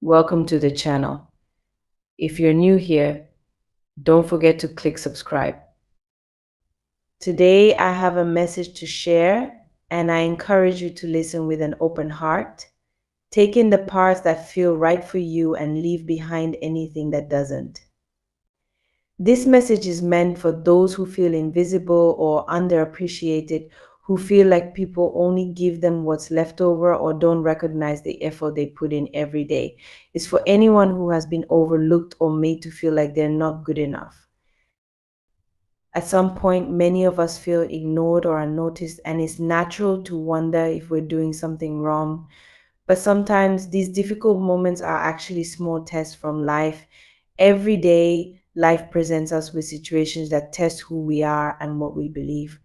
Welcome to the channel. If you're new here, don't forget to click subscribe. Today, I have a message to share, and I encourage you to listen with an open heart, take in the parts that feel right for you and leave behind anything that doesn't. This message is meant for those who feel invisible or underappreciated, who feel like people only give them what's left over or don't recognize the effort they put in every day. It's for anyone who has been overlooked or made to feel like they're not good enough. At some point, many of us feel ignored or unnoticed, and it's natural to wonder if we're doing something wrong. But sometimes these difficult moments are actually small tests from life. Every day, life presents us with situations that test who we are and what we believe.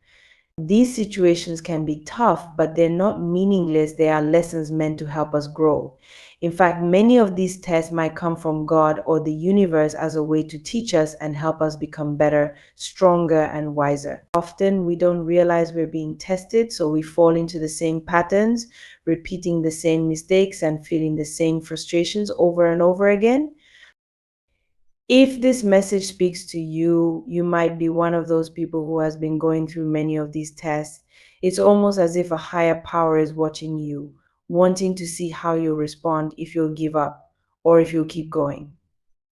These situations can be tough, but they're not meaningless. They are lessons meant to help us grow. In fact, many of these tests might come from God or the universe as a way to teach us and help us become better, stronger, and wiser. Often we don't realize we're being tested, so we fall into the same patterns, repeating the same mistakes and feeling the same frustrations over and over again. If this message speaks to you, you might be one of those people who has been going through many of these tests. It's almost as if a higher power is watching you, wanting to see how you'll respond, if you'll give up or if you'll keep going.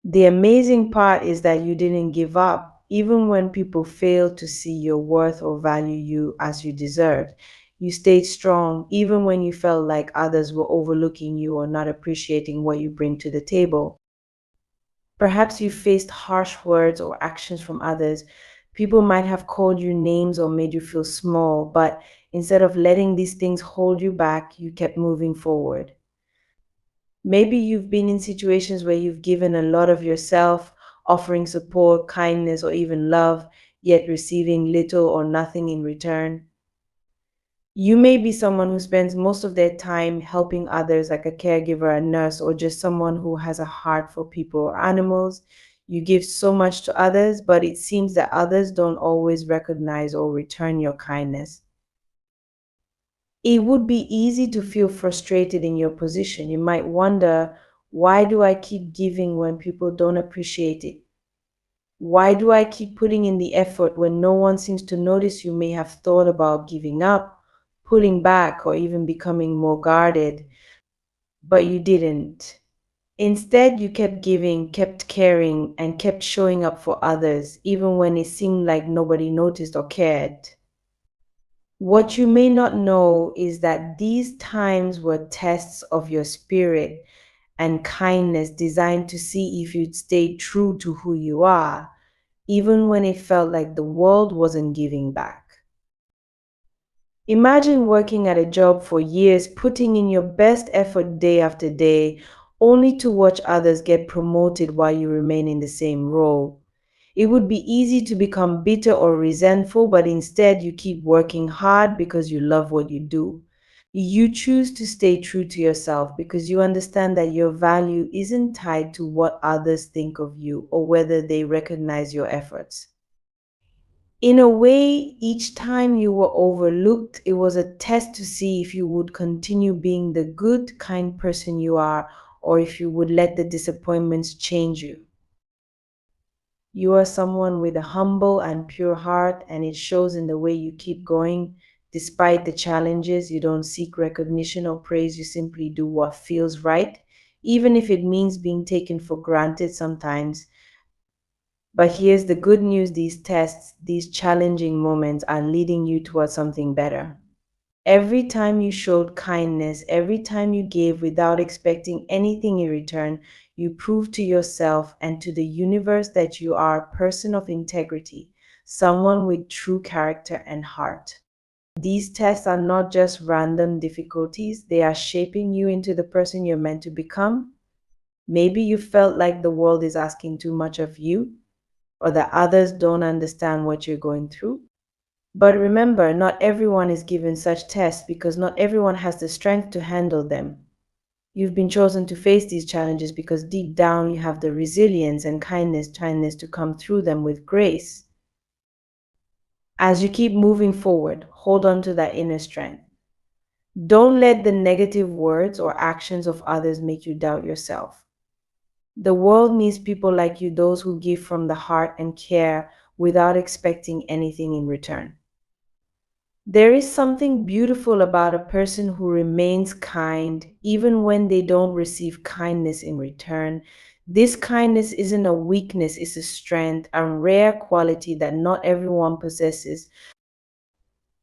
The amazing part is that you didn't give up, even when people failed to see your worth or value you as you deserved. You stayed strong, even when you felt like others were overlooking you or not appreciating what you bring to the table. Perhaps you faced harsh words or actions from others. People might have called you names or made you feel small, but instead of letting these things hold you back, you kept moving forward. Maybe you've been in situations where you've given a lot of yourself, offering support, kindness, or even love, yet receiving little or nothing in return. You may be someone who spends most of their time helping others, like a caregiver, a nurse, or just someone who has a heart for people or animals. You give so much to others, but it seems that others don't always recognize or return your kindness. It would be easy to feel frustrated in your position. You might wonder, why do I keep giving when people don't appreciate it? Why do I keep putting in the effort when no one seems to notice? You may have thought about giving up, pulling back, or even becoming more guarded, but you didn't. Instead, you kept giving, kept caring, and kept showing up for others, even when it seemed like nobody noticed or cared. What you may not know is that these times were tests of your spirit and kindness, designed to see if you'd stay true to who you are, even when it felt like the world wasn't giving back. Imagine working at a job for years, putting in your best effort day after day, only to watch others get promoted while you remain in the same role. It would be easy to become bitter or resentful, but instead you keep working hard because you love what you do. You choose to stay true to yourself because you understand that your value isn't tied to what others think of you or whether they recognize your efforts. In a way, each time you were overlooked, it was a test to see if you would continue being the good, kind person you are, or if you would let the disappointments change you. You are someone with a humble and pure heart, and it shows in the way you keep going. Despite the challenges, you don't seek recognition or praise, you simply do what feels right, even if it means being taken for granted sometimes. But here's the good news: these tests, these challenging moments are leading you towards something better. Every time you showed kindness, every time you gave without expecting anything in return, you proved to yourself and to the universe that you are a person of integrity, someone with true character and heart. These tests are not just random difficulties, they are shaping you into the person you're meant to become. Maybe you felt like the world is asking too much of you, or that others don't understand what you're going through. But remember, not everyone is given such tests because not everyone has the strength to handle them. You've been chosen to face these challenges because deep down you have the resilience and kindness to come through them with grace. As you keep moving forward, hold on to that inner strength. Don't let the negative words or actions of others make you doubt yourself. The world needs people like you, those who give from the heart and care without expecting anything in return. There is something beautiful about a person who remains kind even when they don't receive kindness in return. This kindness isn't a weakness, it's a strength, a rare quality that not everyone possesses.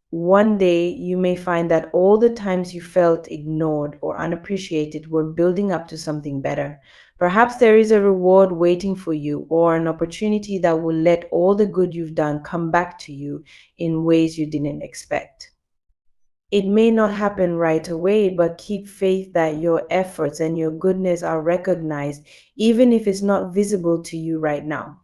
One day you may find that all the times you felt ignored or unappreciated were building up to something better. Perhaps there is a reward waiting for you or an opportunity that will let all the good you've done come back to you in ways you didn't expect. It may not happen right away, but keep faith that your efforts and your goodness are recognized, even if it's not visible to you right now.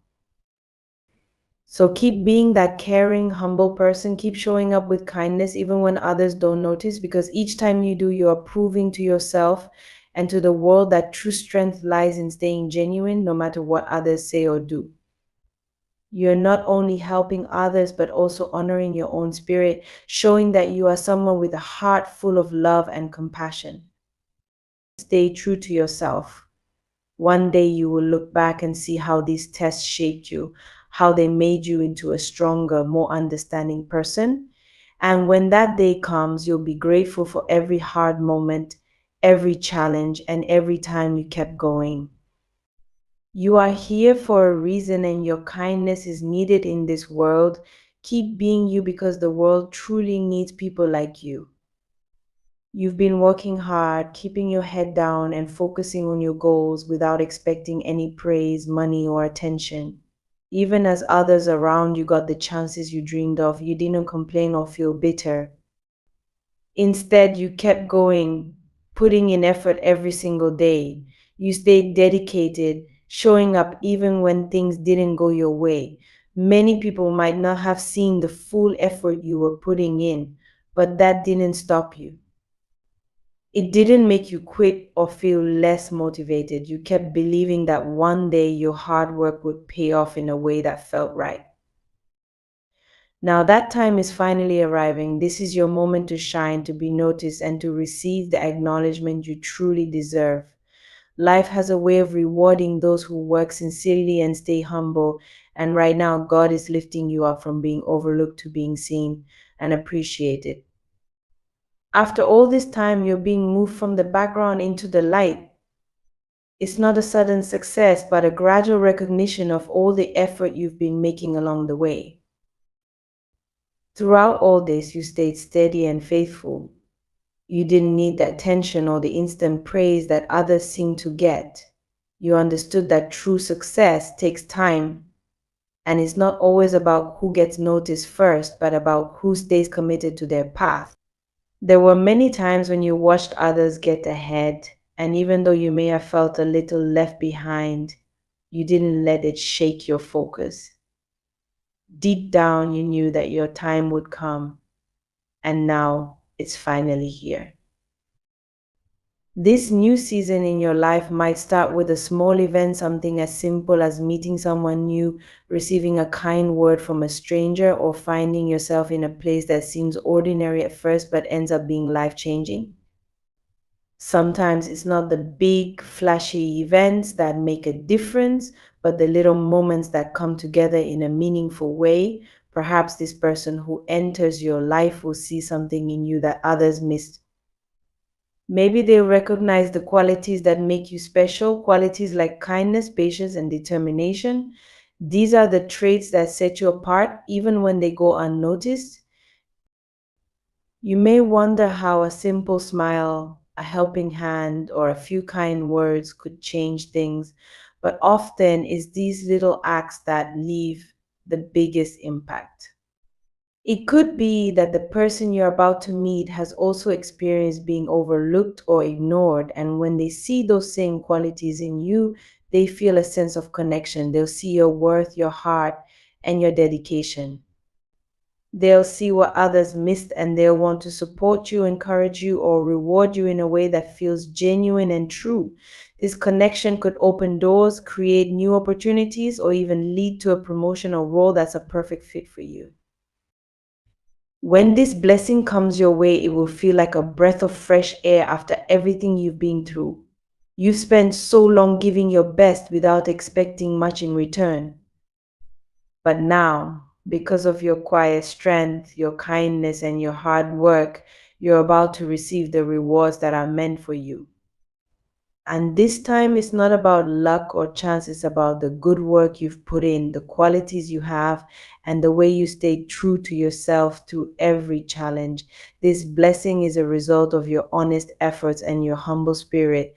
So keep being that caring, humble person. Keep showing up with kindness, even when others don't notice, because each time you do, you are proving to yourself and to the world that true strength lies in staying genuine no matter what others say or do. You're not only helping others, but also honoring your own spirit, showing that you are someone with a heart full of love and compassion. Stay true to yourself. One day you will look back and see how these tests shaped you, how they made you into a stronger, more understanding person. And when that day comes, you'll be grateful for every hard moment, every challenge, and every time you kept going. You are here for a reason, and your kindness is needed in this world. Keep being you because the world truly needs people like you. You've been working hard, keeping your head down, and focusing on your goals without expecting any praise, money, or attention. Even as others around you got the chances you dreamed of, you didn't complain or feel bitter. Instead, you kept going, putting in effort every single day. You stayed dedicated, showing up even when things didn't go your way. Many people might not have seen the full effort you were putting in, but that didn't stop you. It didn't make you quit or feel less motivated. You kept believing that one day your hard work would pay off in a way that felt right. Now that time is finally arriving. This is your moment to shine, to be noticed, and to receive the acknowledgement you truly deserve. Life has a way of rewarding those who work sincerely and stay humble. And right now, God is lifting you up from being overlooked to being seen and appreciated. After all this time, you're being moved from the background into the light. It's not a sudden success, but a gradual recognition of all the effort you've been making along the way. Throughout all this, you stayed steady and faithful. You didn't need the attention or the instant praise that others seem to get. You understood that true success takes time, and it's not always about who gets noticed first, but about who stays committed to their path. There were many times when you watched others get ahead, and even though you may have felt a little left behind, you didn't let it shake your focus. Deep down, you knew that your time would come, and now it's finally here. This new season in your life might start with a small event, something as simple as meeting someone new, receiving a kind word from a stranger, or finding yourself in a place that seems ordinary at first but ends up being life changing. Sometimes it's not the big, flashy events that make a difference, but the little moments that come together in a meaningful way. Perhaps this person who enters your life will see something in you that others missed. Maybe they'll recognize the qualities that make you special, qualities like kindness, patience, and determination. These are the traits that set you apart, even when they go unnoticed. You may wonder how a simple smile, a helping hand, or a few kind words could change things, but often it's these little acts that leave the biggest impact. It could be that the person you're about to meet has also experienced being overlooked or ignored, and when they see those same qualities in you, they feel a sense of connection. They'll see your worth, your heart, and your dedication. They'll see what others missed and they'll want to support you, encourage you, or reward you in a way that feels genuine and true. This connection could open doors, create new opportunities, or even lead to a promotion or role that's a perfect fit for you. When this blessing comes your way, it will feel like a breath of fresh air after everything you've been through. You've spent so long giving your best without expecting much in return. But now, because of your quiet strength, your kindness, and your hard work, you're about to receive the rewards that are meant for you. And this time it's not about luck or chance, it's about the good work you've put in, the qualities you have, and the way you stay true to yourself through every challenge. This blessing is a result of your honest efforts and your humble spirit.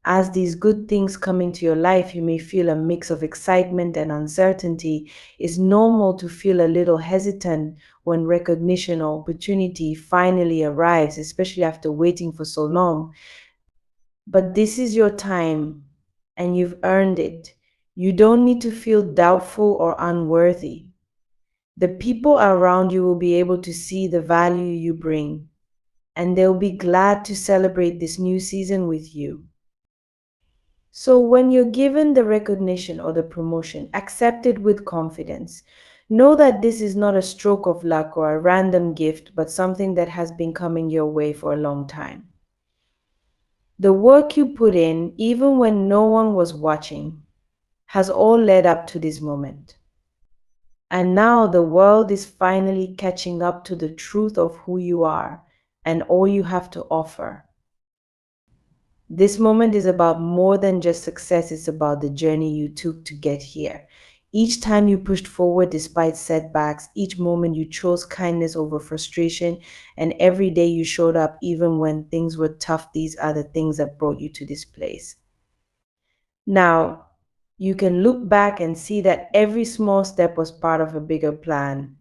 As these good things come into your life, you may feel a mix of excitement and uncertainty. It's normal to feel a little hesitant when recognition or opportunity finally arrives, especially after waiting for so long. But this is your time and you've earned it. You don't need to feel doubtful or unworthy. The people around you will be able to see the value you bring, and they'll be glad to celebrate this new season with you. So, when you're given the recognition or the promotion, accept it with confidence. Know that this is not a stroke of luck or a random gift, but something that has been coming your way for a long time. The work you put in, even when no one was watching, has all led up to this moment. And now the world is finally catching up to the truth of who you are and all you have to offer. This moment is about more than just success, it's about the journey you took to get here. Each time you pushed forward despite setbacks, each moment you chose kindness over frustration, and every day you showed up even when things were tough, these are the things that brought you to this place. Now, you can look back and see that every small step was part of a bigger plan.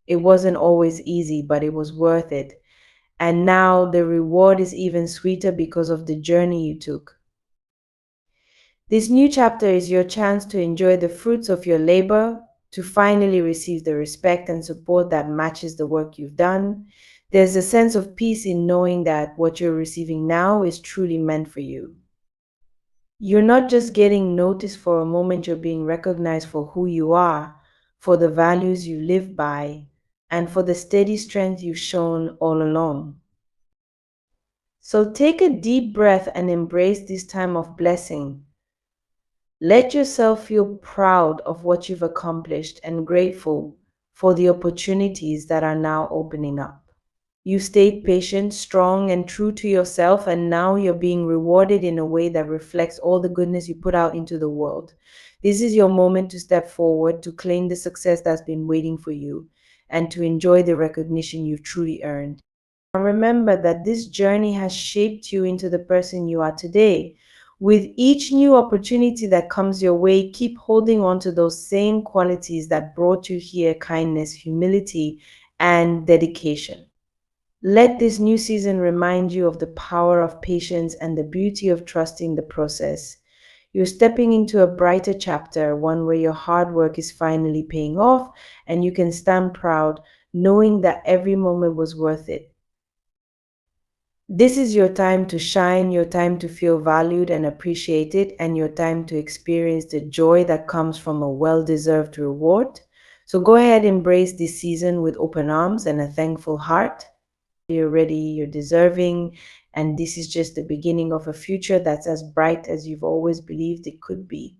It wasn't always easy, but it was worth it. And now the reward is even sweeter because of the journey you took. This new chapter is your chance to enjoy the fruits of your labor, to finally receive the respect and support that matches the work you've done. There's a sense of peace in knowing that what you're receiving now is truly meant for you. You're not just getting noticed for a moment, you're being recognized for who you are, for the values you live by, and for the steady strength you've shown all along. So take a deep breath and embrace this time of blessing. Let yourself feel proud of what you've accomplished and grateful for the opportunities that are now opening up. You stayed patient, strong, and true to yourself, and now you're being rewarded in a way that reflects all the goodness you put out into the world. This is your moment to step forward, to claim the success that's been waiting for you, and to enjoy the recognition you've truly earned. And remember that this journey has shaped you into the person you are today. With each new opportunity that comes your way, keep holding on to those same qualities that brought you here: kindness, humility, and dedication. Let this new season remind you of the power of patience and the beauty of trusting the process. You're stepping into a brighter chapter, one where your hard work is finally paying off, and you can stand proud knowing that every moment was worth it. This is your time to shine, your time to feel valued and appreciated, and your time to experience the joy that comes from a well deserved reward. So go ahead, embrace this season with open arms and a thankful heart. You're ready, you're deserving, and this is just the beginning of a future that's as bright as you've always believed it could be.